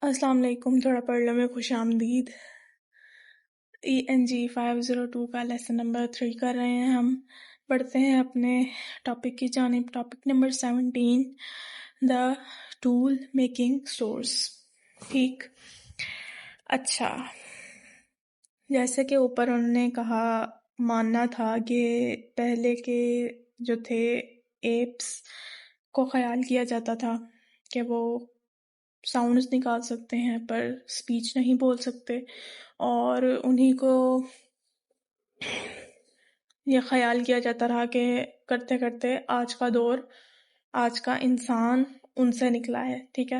السلام علیکم. تھوڑا پڑھ لو میں خوش آمدید. ENG 502 کا لیسن نمبر 3 کر رہے ہیں ہم. پڑھتے ہیں اپنے ٹاپک کی جانب. Topic number 17 the tool making source. ٹھیک. اچھا، جیسے کہ اوپر انہوں نے کہا، ماننا تھا کہ پہلے کے جو تھے ایپس کو خیال کیا جاتا تھا کہ وہ ساؤنڈز نکال سکتے ہیں پر سپیچ نہیں بول سکتے، اور انہی کو یہ خیال کیا جاتا رہا کہ کرتے کرتے آج کا دور، آج کا انسان ان سے نکلا ہے. ٹھیک ہے.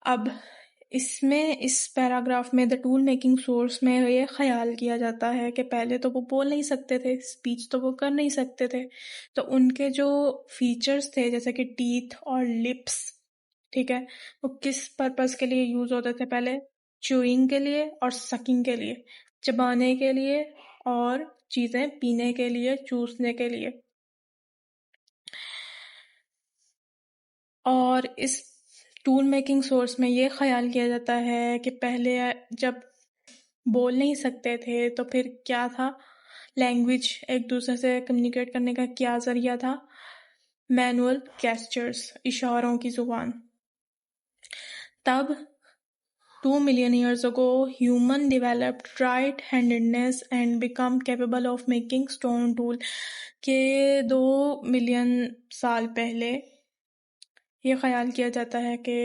اب اس پیراگراف میں دا ٹول میکنگ سورس میں یہ خیال کیا جاتا ہے کہ پہلے تو وہ بول نہیں سکتے تھے، سپیچ تو وہ کر نہیں سکتے تھے، تو ان کے جو فیچرز تھے جیسے کہ ٹیتھ اور لپس، ٹھیک ہے، وہ کس پرپز کے لیے یوز ہوتے تھے پہلے؟ چوئنگ کے لیے اور سکنگ کے لیے، چبانے کے لیے اور چیزیں پینے کے لیے، چوسنے کے لیے. اور اس ٹول میکنگ سورس میں یہ خیال کیا جاتا ہے کہ پہلے جب بول نہیں سکتے تھے تو پھر کیا تھا؟ لینگویج، ایک دوسرے سے کمیونیکیٹ کرنے کا کیا ذریعہ تھا؟ مینول گیسچرز، اشاروں کی زبان. تب 2 million years ago, human developed right-handedness and become capable of making stone tool. کہ 2 ملین سال پہلے یہ خیال کیا جاتا ہے کہ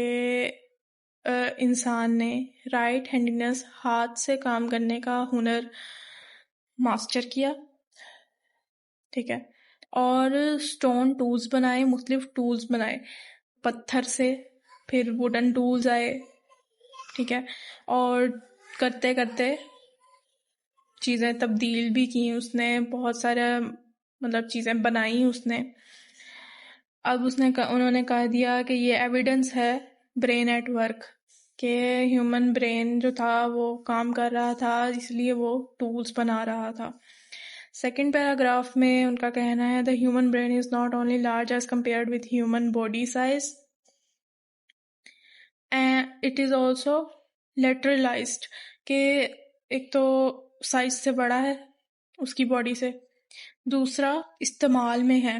انسان نے رائٹ ہینڈنس، ہاتھ سے کام کرنے کا ہنر ماسٹر کیا. ٹھیک ہے. اور سٹون ٹولز بنائے، مختلف ٹولز بنائے پتھر سے، پھر ووڈن ٹولز آئے. ٹھیک ہے. اور کرتے کرتے چیزیں تبدیل بھی کی اس نے، بہت سارے چیزیں بنائی اس نے. اب انہوں نے کہہ دیا کہ یہ ایویڈنس ہے برین ایٹ ورک، کہ ہیومن برین جو تھا وہ کام کر رہا تھا، اس لیے وہ ٹولز بنا رہا تھا. سیکنڈ پیراگراف میں ان کا کہنا ہے the human brain is not only large as compared with human body size, and it is also lateralized، کہ ایک تو سائز سے بڑا ہے اس کی باڈی سے، دوسرا استعمال میں ہے.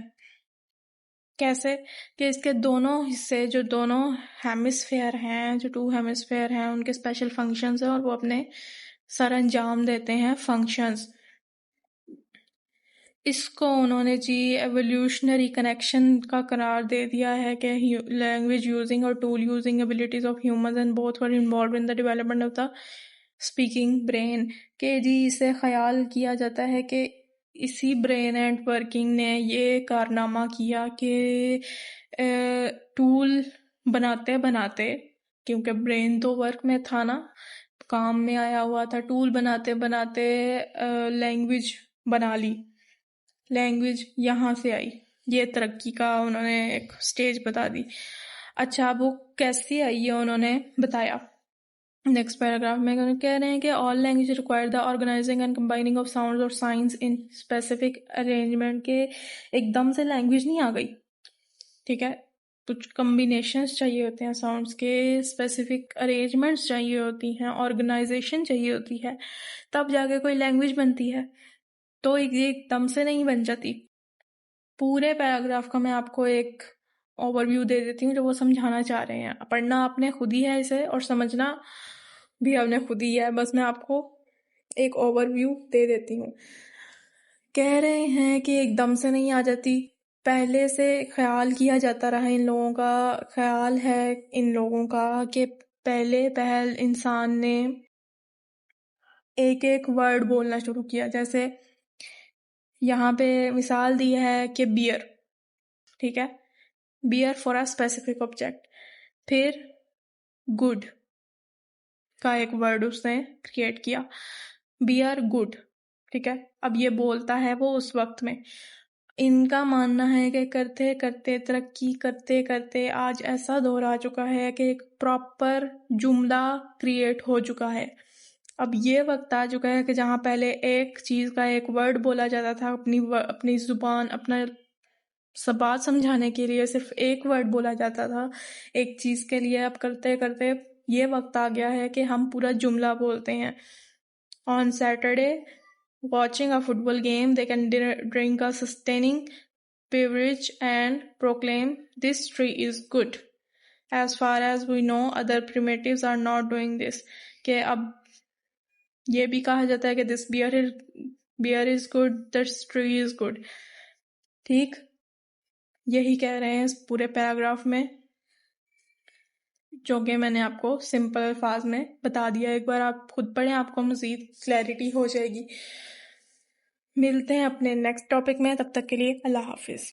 کیسے؟ کہ اس کے دونوں حصے، جو دونوں ہیمسفیئر ہیں، جو 2 ہیمسفیئر ہیں، ان کے اسپیشل فنکشنز ہیں اور وہ اپنے سر انجام دیتے ہیں فنکشنز. اس کو انہوں نے ایولیوشنری کنیکشن کا قرار دے دیا ہے کہ لینگویج یوزنگ اور tool using abilities of humans and both were involved in the development of the speaking brain. کہ اسے خیال کیا جاتا ہے کہ اسی برین اینڈ ورکنگ نے یہ کارنامہ کیا کہ ٹول بناتے بناتے، کیونکہ برین تو ورک میں تھا نا، کام میں آیا ہوا تھا، ٹول بناتے بناتے لینگویج بنا لی، لینگویج یہاں سے آئی. یہ ترقی کا انہوں نے ایک سٹیج بتا دی. اچھا، اب وہ کیسی آئی ہے انہوں نے بتایا. نیکسٹ پیراگراف میں کہہ رہے ہیں کہ all language require the organizing and combining of sounds or signs in specific arrangement. کہ ایک دم سے لینگویج نہیں آ گئی. ٹھیک ہے. کچھ کمبینیشنز چاہیے ہوتے ہیں ساؤنڈس کے، اسپیسیفک ارینجمنٹس چاہیے ہوتی ہیں، آرگنائزیشن چاہیے ہوتی ہے، تب جا کے کوئی لینگویج بنتی ہے. تو یہ ایک دم سے نہیں بن جاتی. پورے پیراگراف کا میں آپ کو ایک اوور ویو دے دیتی ہوں جو وہ سمجھانا چاہ رہے ہیں. پڑھنا آپ نے خود ہی ہے اسے، اور سمجھنا بھی آپ نے خود ہی ہے. بس میں آپ کو ایک اوور ویو دے دیتی ہوں. کہہ رہے ہیں کہ ایک دم سے نہیں آ جاتی، پہلے سے خیال کیا جاتا رہا. ان لوگوں کا خیال ہے، ان لوگوں کا، کہ پہلے پہل انسان نے ایک ایک ورڈ بولنا شروع کیا. جیسے یہاں پہ مثال دی ہے کہ بیئر، ٹھیک ہے، bear for a specific object. پھر گڈ کا ایک ورڈ اس نے کریٹ کیا، بیئر گڈ. ٹھیک ہے. اب یہ بولتا ہے وہ اس وقت میں. ان کا ماننا ہے کہ کرتے کرتے، ترقی کرتے کرتے آج ایسا دور آ چکا ہے کہ ایک پراپر جملہ کریٹ ہو چکا ہے. اب یہ وقت آ چکا ہے کہ جہاں پہلے ایک چیز کا ایک ورڈ بولا جاتا تھا، اپنی زبان، اپنا بات سمجھانے کے لیے صرف ایک ورڈ بولا جاتا تھا ایک چیز کے لیے. اب کرتے کرتے یہ وقت آ گیا ہے کہ ہم پورا جملہ بولتے ہیں. On Saturday, watching a football game, they can drink a sustaining beverage and proclaim, "This tree is good." As far as we know, other primitives are not doing this. کہ اب یہ بھی کہا جاتا ہے کہ this beer is good, this tree is good. ٹھیک، یہی کہہ رہے ہیں اس پورے پیراگراف میں، جو کہ میں نے آپ کو سمپل الفاظ میں بتا دیا. ایک بار آپ خود پڑھیں، آپ کو مزید کلیئرٹی ہو جائے گی. ملتے ہیں اپنے نیکسٹ ٹاپک میں، تب تک کے لیے اللہ حافظ.